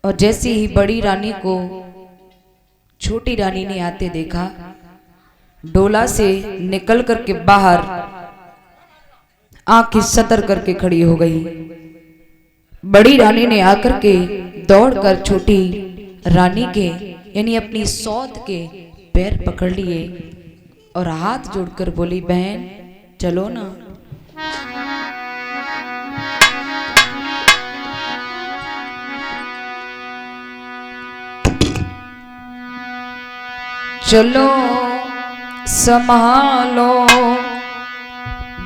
और जैसे ही बड़ी रानी को छोटी रानी ने आते देखा, डोला से निकल करके बाहर आंखें सतर करके खड़ी हो गई। बड़ी रानी ने आकर के दौड़कर छोटी रानी के यानी अपनी सौत के पैर पकड़ लिए और हाथ जोड़कर बोली, बहन चलो ना। चलो संभालो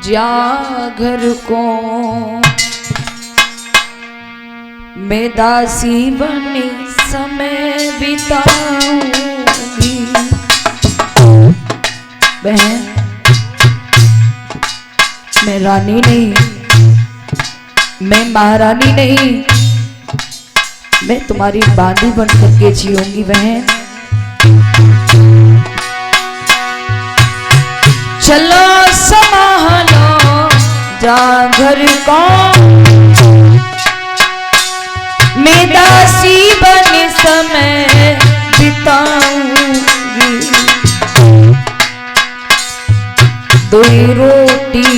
जा घर को, मैं दासी बनी समय बिताऊंगी। बहन मैं रानी नहीं, मैं महारानी नहीं, मैं तुम्हारी बांदी बन करके जीऊंगी। बहन चलो संभालो जा घर को, मैं दासी बन समय बिताऊंगी। दो रोटी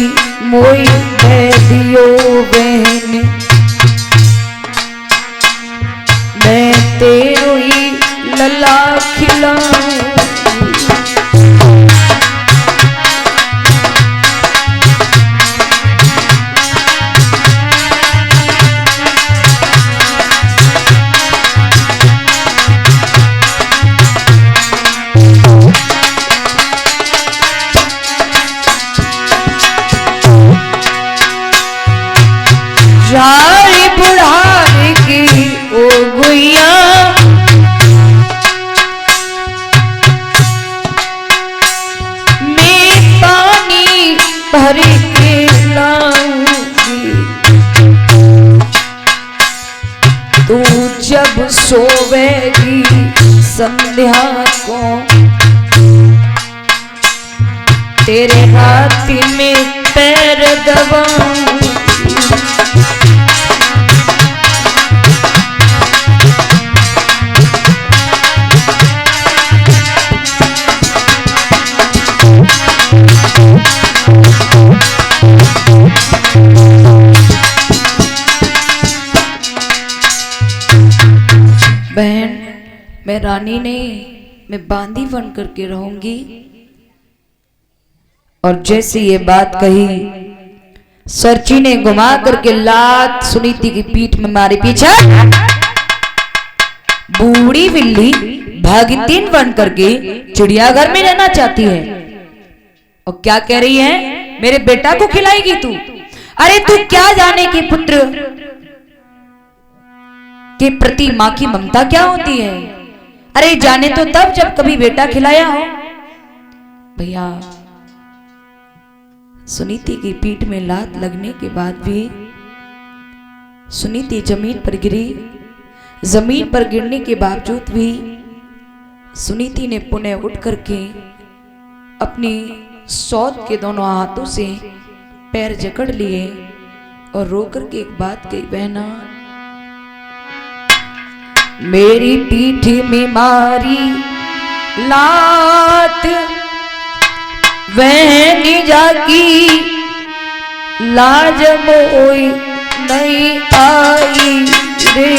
मोई दे दियो बहन, मैं तेरो ही लला खिलाऊं। बुढ़ारी की ओ गुइया, मैं पानी भर के लाऊंगी। तू जब सोवेगी संध्या को, तेरे हाथ में पैर दबाऊंगी। बहन मैं रानी नहीं, मैं बांदी बन करके रहूंगी। और जैसे ये बात कही, सरची ने घुमा करके लात सुनीति की पीठ में मारी। पीछे बूढ़ी बिल्ली भागिन बन करके चिड़ियाघर में रहना चाहती है और क्या कह रही है, मेरे बेटा को खिलाएगी तू। अरे तू क्या जाने कि पुत्र के प्रति मां की ममता क्या होती है। अरे जाने तो तब जब कभी बेटा खिलाया हो। भैया सुनीति की पीठ में लात लगने के बाद भी सुनीति जमीन पर गिरी। जमीन पर गिरने के बावजूद भी सुनीति ने पुनः उठ करके अपनी सौत के दोनों हाथों से पैर जकड़ लिए और रो करके एक बात कही, बहना मेरी पीठ में मारी लात वहनी जाकी, लाज मोई नहीं आई रे।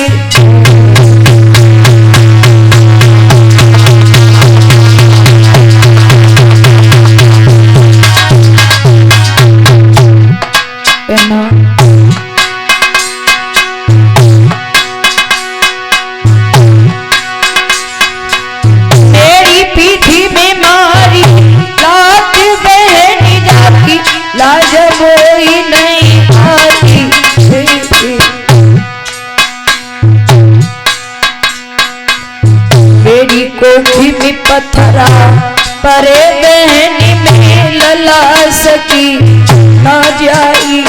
मेरी पीठी में मारी लात बहनी जाकी, लाज मोई नहीं आई। मेरी कोठी में पत्थरा परे बहनी में लला सकी ना जाई।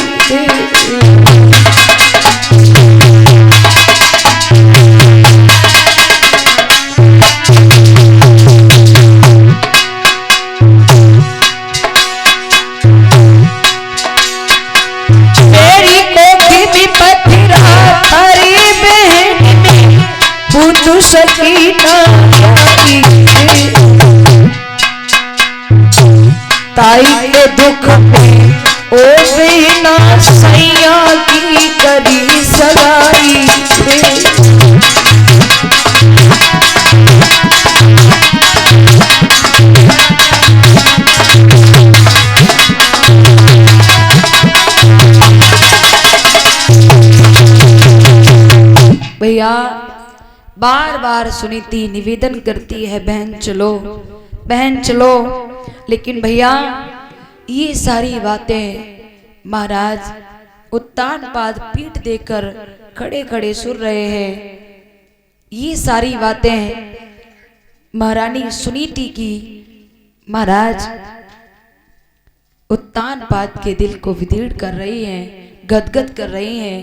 छूट सकी ना ताई के दुख में ओ बिना सैया की करी सगाई भैया बार बार सुनीति निवेदन करती है बहन चलो, लेकिन भैया ये सारी बातें महाराज उत्तान पाद पीठ देकर खड़े खड़े सुन रहे हैं। ये सारी बातें महारानी सुनीति की महाराज उत्तान पाद के दिल को विदीर्ण कर रही हैं, गदगद कर रही हैं।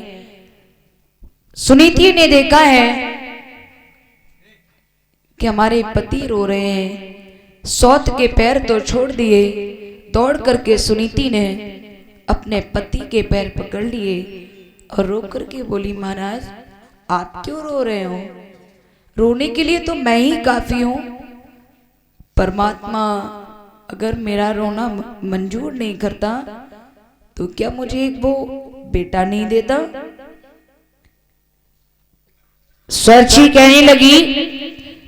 सुनीति ने देखा है कि हमारे पति रो रहे हैं, सौत के पैर तो छोड़ दिए, दौड़ करके सुनीति ने अपने पति के पैर पकड़ लिए और रो करके बोली, महाराज आप क्यों रो रहे हो? रोने के लिए तो मैं ही काफी हूं। परमात्मा अगर मेरा रोना मंजूर नहीं करता तो क्या मुझे एक वो बेटा नहीं देता? स्वरची कहने लगी,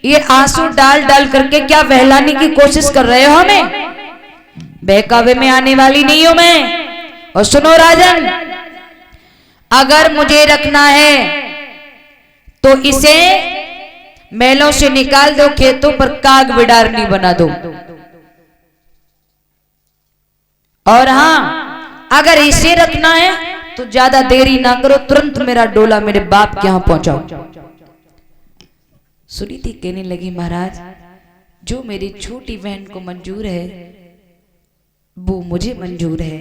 ये आंसू डाल डाल करके क्या बहलाने की कोशिश कर रहे हो हमें? बहकावे में आने वाली नहीं हूं मैं। और सुनो राजन, अगर मुझे रखना है तो इसे महलों से निकाल दो, खेतों पर काग बिडारनी बना दो। और हां, अगर इसे रखना है तो ज्यादा देरी ना करो, तुरंत मेरा डोला मेरे बाप के यहां पहुंचाओ। सुनीति कहने लगी, महाराज जो मेरी छोटी बहन को मंजूर है वो मुझे मंजूर है,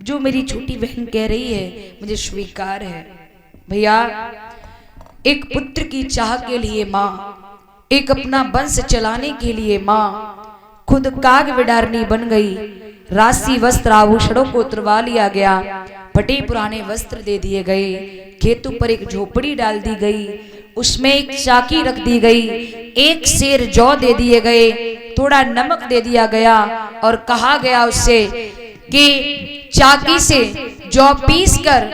जो मेरी छोटी बहन कह रही है मुझे स्वीकार है। भैया एक पुत्र की चाह के लिए माँ, एक अपना वंश चलाने के लिए माँ खुद काग बिडारनी बन गई। राशि वस्त्र आभूषणों को उतरवा लिया गया, फटे पुराने वस्त्र दे दिए गए, खेतों पर एक झोपड़ी डाल दी गई, उसमें एक चाकी रख दी गई, एक सेर जौ दे दिए गए, थोड़ा नमक दे दिया गया और कहा गया उससे कि चाकी से जौ पीस कर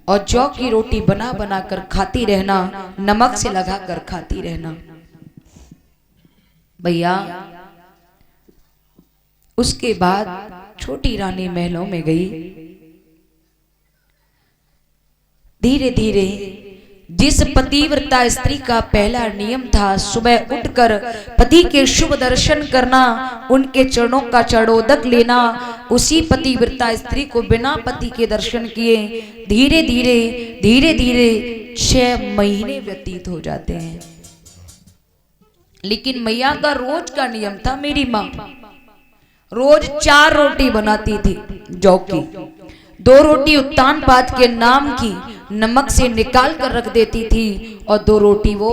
और जौ की रोटी बना बना कर खाती रहना, नमक से लगा कर खाती रहना। भैया उसके बाद छोटी रानी महलों में गई। धीरे धीरे जिस पतिव्रता स्त्री का पहला नियम था सुबह उठकर पति के शुभ दर्शन करना, उनके चरणों का चरणोदक लेना, उसी पतिव्रता स्त्री को बिना पति के दर्शन किए धीरे धीरे 6 महीने व्यतीत हो जाते हैं। लेकिन मैया का रोज का नियम था, मेरी माँ रोज 4 रोटी बनाती थी जौ की, 2 रोटी उत्तान पाद के नाम की नमक से निकाल कर रख देती थी और 2 रोटी वो